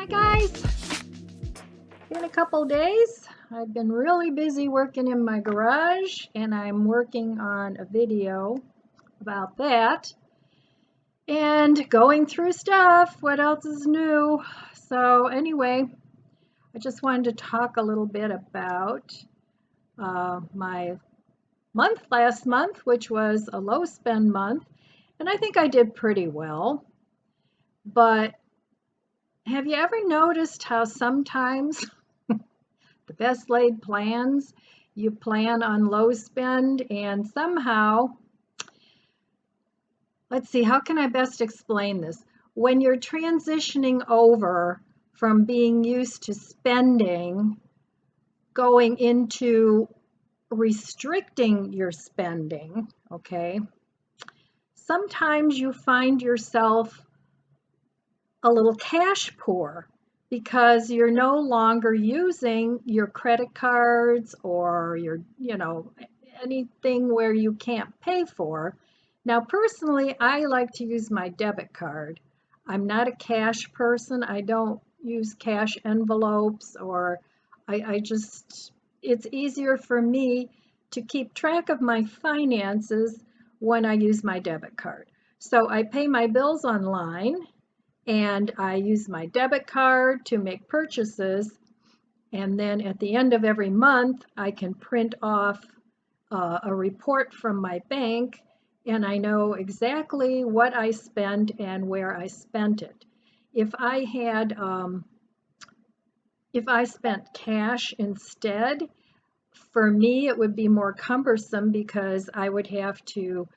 Hi guys! In a couple days, I've been really busy working in my garage and I'm working on a video about that and going through stuff. What else is new? So anyway, I just wanted to talk a little bit about my month last month, which was a low spend month, and I think I did pretty well. But have you ever noticed how sometimes the best laid plans, you plan on low spend and somehow, let's see, how can I best explain this? When you're transitioning over from being used to spending, going into restricting your spending, okay, sometimes you find yourself a little cash poor because you're no longer using your credit cards or your, anything where you can't pay for. Now, personally, I like to use my debit card. I'm not a cash person. I don't use cash envelopes or I just, it's easier for me to keep track of my finances when I use my debit card. So I pay my bills online and I use my debit card to make purchases. And then at the end of every month, I can print off a report from my bank and I know exactly what I spent and where I spent it. If I had, if I spent cash instead, for me, it would be more cumbersome because I would have to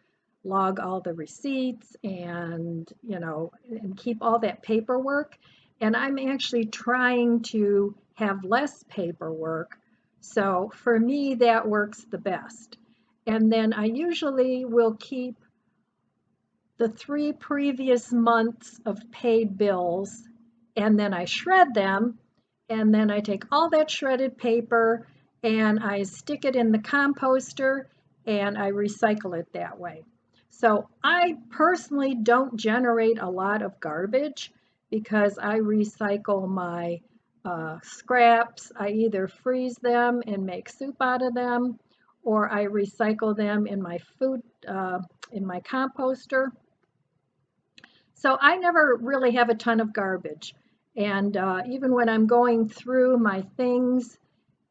log all the receipts and, and keep all that paperwork. And I'm actually trying to have less paperwork. So for me, that works the best. And then I usually will keep the 3 previous months of paid bills and then I shred them. And then I take all that shredded paper and I stick it in the composter and I recycle it that way. So I personally don't generate a lot of garbage because I recycle my scraps. I either freeze them and make soup out of them, or I recycle them in my food, in my composter. So I never really have a ton of garbage. And even when I'm going through my things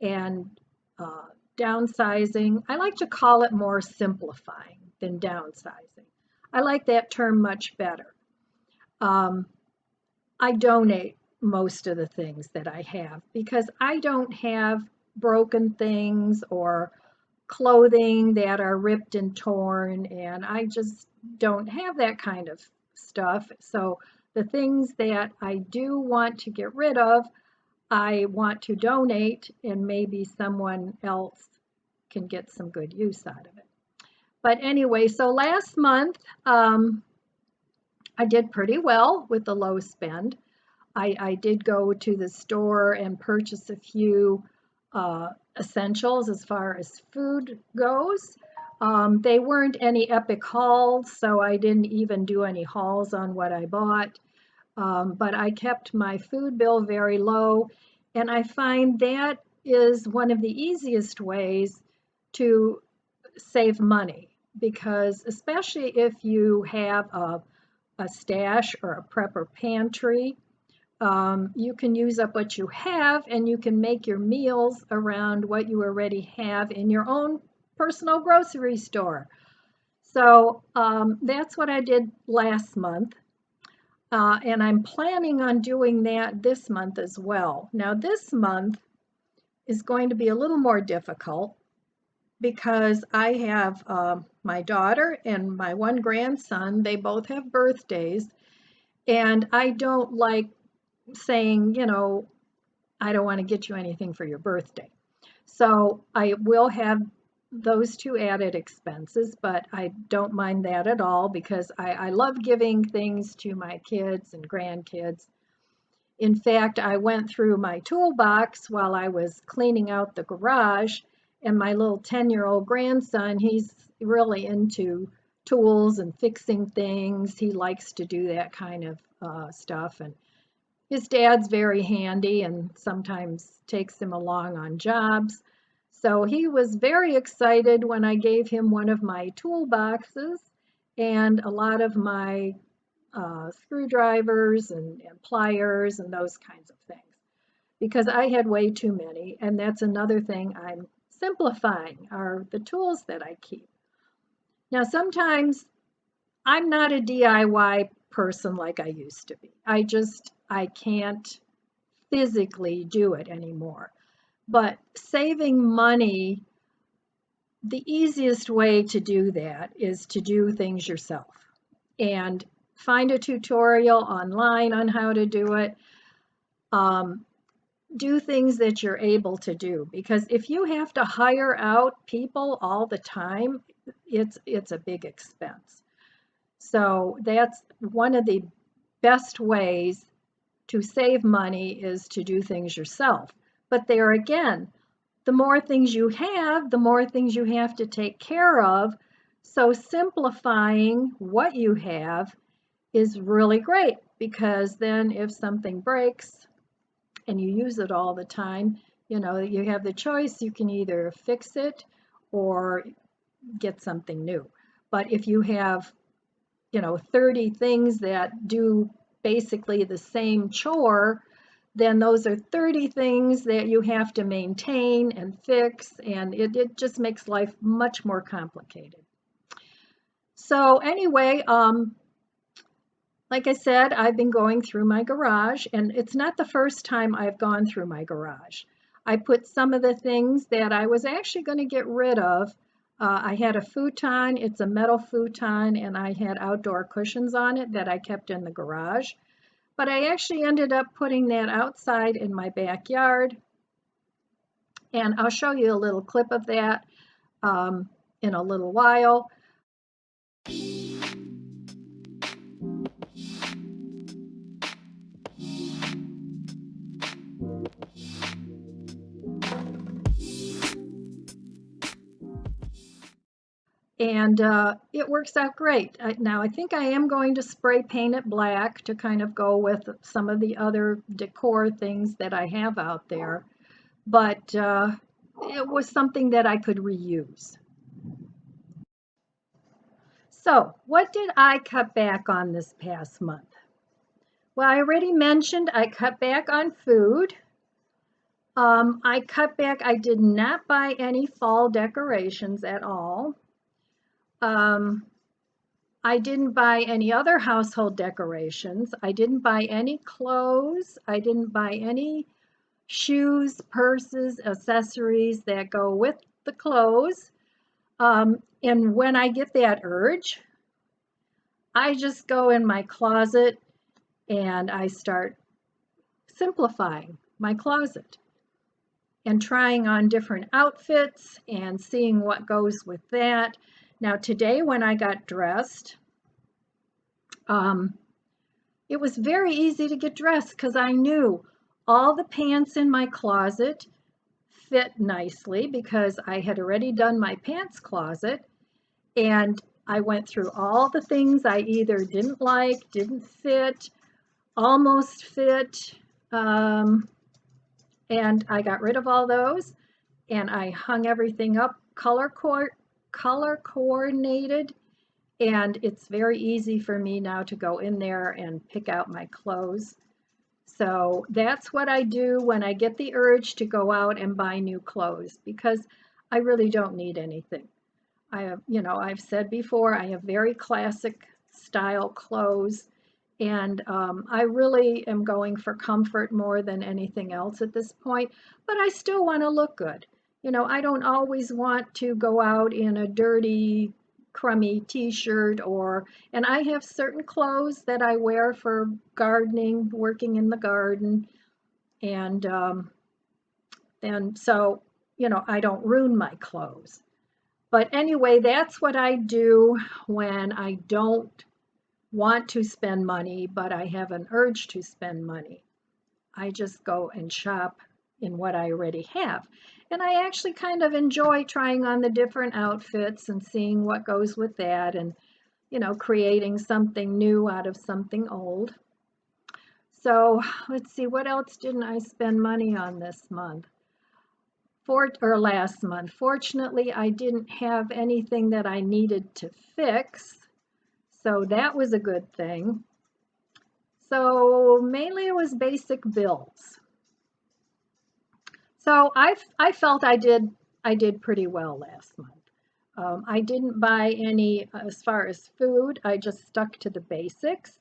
and uh, downsizing, I like to call it more simplifying than downsizing. I like that term much better. I donate most of the things that I have because I don't have broken things or clothing that are ripped and torn, and I just don't have that kind of stuff. So the things that I do want to get rid of, I want to donate, and maybe someone else can get some good use out of it. But anyway, so last month, I did pretty well with the low spend. I did go to the store and purchase a few essentials as far as food goes. They weren't any epic hauls, so I didn't even do any hauls on what I bought. But I kept my food bill very low, and I find that is one of the easiest ways to save money because especially if you have a stash or a prepper pantry, you can use up what you have and you can make your meals around what you already have in your own personal grocery store. So that's what I did last month. And I'm planning on doing that this month as well. Now, this month is going to be a little more difficult because I have my daughter and my one grandson. They both have birthdays. And I don't like saying, I don't want to get you anything for your birthday. So I will have those two added expenses, but I don't mind that at all because I love giving things to my kids and grandkids. In fact, I went through my toolbox while I was cleaning out the garage, and my little 10-year-old grandson, he's really into tools and fixing things. He likes to do that kind of stuff. And His dad's very handy and sometimes takes him along on jobs. So he was very excited when I gave him one of my toolboxes and a lot of my screwdrivers and pliers and those kinds of things because I had way too many. And that's another thing I'm simplifying are the tools that I keep. Now, sometimes I'm not a DIY person like I used to be. I can't physically do it anymore. But saving money, the easiest way to do that is to do things yourself and find a tutorial online on how to do it. Do things that you're able to do because if you have to hire out people all the time, it's a big expense. So that's one of the best ways to save money is to do things yourself. But there again, the more things you have, the more things you have to take care of. So simplifying what you have is really great because then if something breaks and you use it all the time, you have the choice. You can either fix it or get something new. But if you have 30 things that do basically the same chore, then those are 30 things that you have to maintain and fix, and it just makes life much more complicated. So anyway, like I said, I've been going through my garage, and it's not the first time I've gone through my garage. I put some of the things that I was actually going to get rid of. I had a futon, it's a metal futon, and I had outdoor cushions on it that I kept in the garage. But I actually ended up putting that outside in my backyard. And I'll show you a little clip of that in a little while. And it works out great. Now, I think I am going to spray paint it black to kind of go with some of the other decor things that I have out there. But it was something that I could reuse. So, what did I cut back on this past month? Well, I already mentioned I cut back on food. I cut back, I did not buy any fall decorations at all. I didn't buy any other household decorations. I didn't buy any clothes. I didn't buy any shoes, purses, accessories that go with the clothes. And when I get that urge, I just go in my closet and I start simplifying my closet and trying on different outfits and seeing what goes with that. Now, today when I got dressed, it was very easy to get dressed because I knew all the pants in my closet fit nicely because I had already done my pants closet. And I went through all the things I either didn't like, didn't fit, almost fit, and I got rid of all those and I hung everything up color coordinated, and it's very easy for me now to go in there and pick out my clothes. So that's what I do when I get the urge to go out and buy new clothes because I really don't need anything. I have, I've said before, I have very classic style clothes, and I really am going for comfort more than anything else at this point, but I still want to look good. I don't always want to go out in a dirty, crummy t-shirt and I have certain clothes that I wear for gardening, working in the garden, and so, I don't ruin my clothes. But anyway, that's what I do when I don't want to spend money, but I have an urge to spend money. I just go and shop in what I already have. And I actually kind of enjoy trying on the different outfits and seeing what goes with that and, creating something new out of something old. So let's see, what else didn't I spend money on this month? Or last month. Fortunately, I didn't have anything that I needed to fix, so that was a good thing. So mainly it was basic bills. So I felt I did pretty well last month. I didn't buy any as far as food. I just stuck to the basics.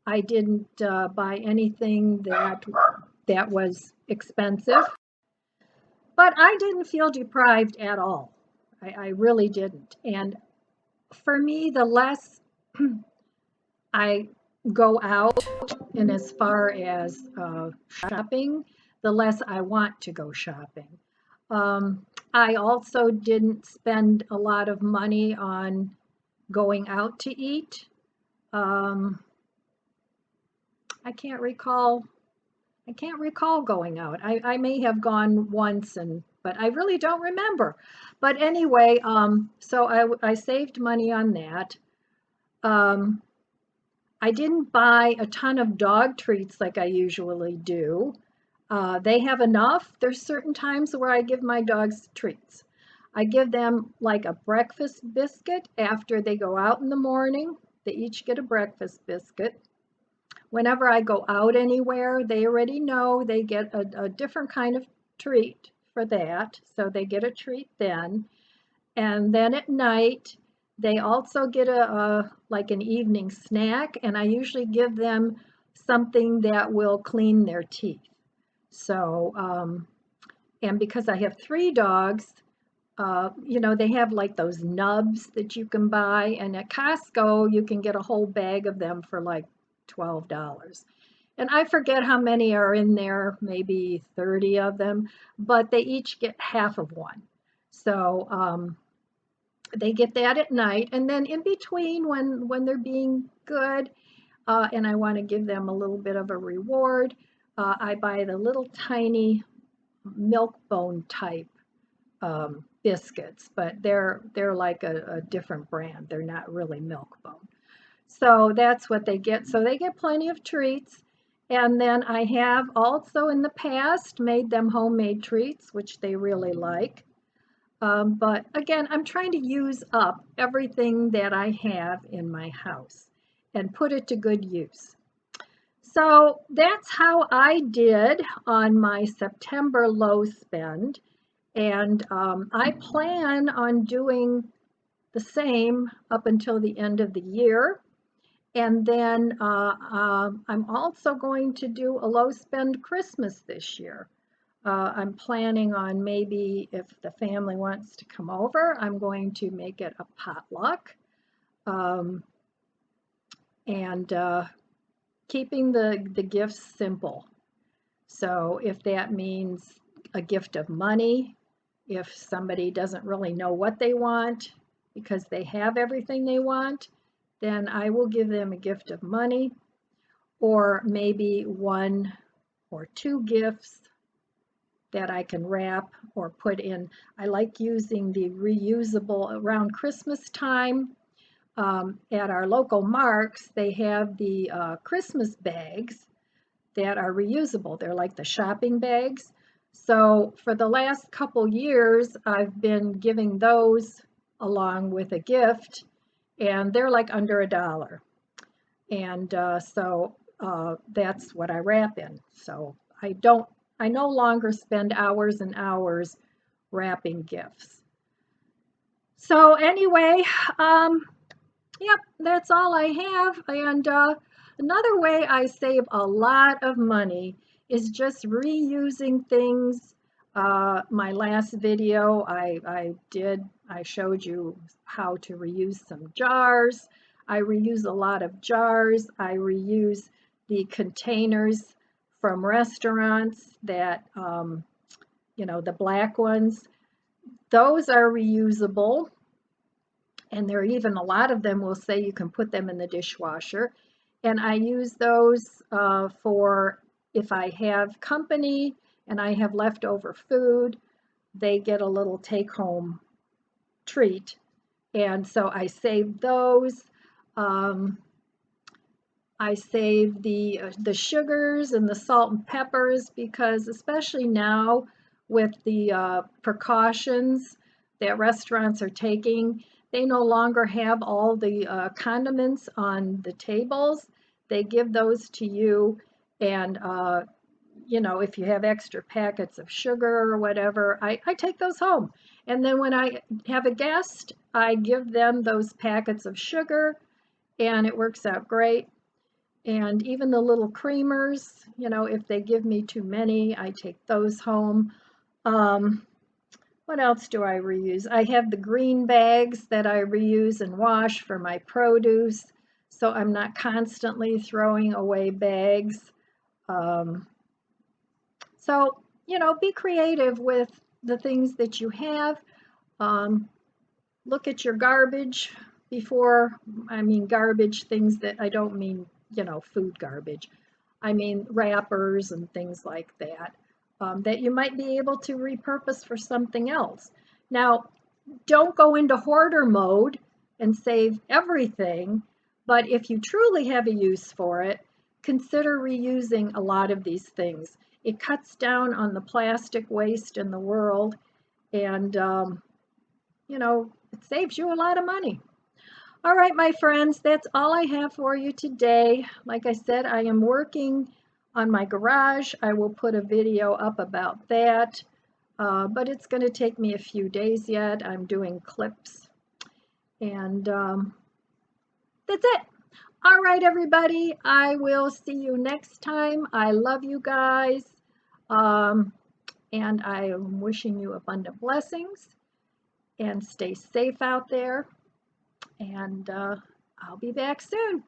I didn't buy anything that was expensive, but I didn't feel deprived at all. I really didn't. And for me, the less I go out and as far as shopping, the less I want to go shopping. I also didn't spend a lot of money on going out to eat. Um, I can't recall. I can't recall going out. I may have gone once, but I really don't remember. But anyway, so I saved money on that. Um, I didn't buy a ton of dog treats like I usually do. They have enough. There's certain times where I give my dogs treats. I give them like a breakfast biscuit after they go out in the morning. They each get a breakfast biscuit. Whenever I go out anywhere, they already know they get a different kind of treat for that. So they get a treat then. And then at night, they also get a like an evening snack, and I usually give them something that will clean their teeth. So, and because I have 3 dogs, they have like those nubs that you can buy, and at Costco, you can get a whole bag of them for like $12. And I forget how many are in there, maybe 30 of them, but they each get half of one. So, they get that at night, and then in between when they're being good, and I want to give them a little bit of a reward, I buy the little tiny milk bone type biscuits, but they're like a different brand. They're not really milk bone. So that's what they get. So they get plenty of treats. And then I have also in the past made them homemade treats, which they really like. But again, I'm trying to use up everything that I have in my house and put it to good use. So that's how I did on my September low spend. And I plan on doing the same up until the end of the year. And then I'm also going to do a low spend Christmas this year. I'm planning on maybe if the family wants to come over, I'm going to make it a potluck, um, and keeping the gifts simple. So if that means a gift of money, if somebody doesn't really know what they want because they have everything they want, then I will give them a gift of money, or maybe 1 or 2 gifts that I can wrap or put in. I like using the reusable around Christmas time. At our local Marks, they have the Christmas bags that are reusable. They're like the shopping bags. So for the last couple years, I've been giving those along with a gift, and they're like under $1. And that's what I wrap in. So I no longer spend hours and hours wrapping gifts. So anyway, yep, that's all I have. And another way I save a lot of money is just reusing things. My last video, I showed you how to reuse some jars. I reuse a lot of jars. I reuse the containers from restaurants that, the black ones. Those are reusable. And there are even a lot of them will say you can put them in the dishwasher. And I use those for if I have company and I have leftover food, they get a little take-home treat. And so I save those. I save the sugars and the salt and peppers because especially now with the precautions that restaurants are taking, they no longer have all the condiments on the tables. They give those to you, and if you have extra packets of sugar or whatever, I take those home. And then when I have a guest, I give them those packets of sugar, and it works out great. And even the little creamers, if they give me too many, I take those home. Um, what else do I reuse? I have the green bags that I reuse and wash for my produce, so I'm not constantly throwing away bags. Um, so, be creative with the things that you have. Um, Look at your garbage before, I mean garbage, things that I don't mean, food garbage. I mean wrappers and things like that, that you might be able to repurpose for something else. Now, don't go into hoarder mode and save everything, but if you truly have a use for it, consider reusing a lot of these things. It cuts down on the plastic waste in the world, and it saves you a lot of money. All right, my friends, that's all I have for you today. Like I said, I am working on my garage. I will put a video up about that, but it's going to take me a few days yet. I'm doing clips, and that's it. All right, everybody, I will see you next time. I love you guys, um, and I am wishing you abundant blessings, and stay safe out there. And I'll be back soon.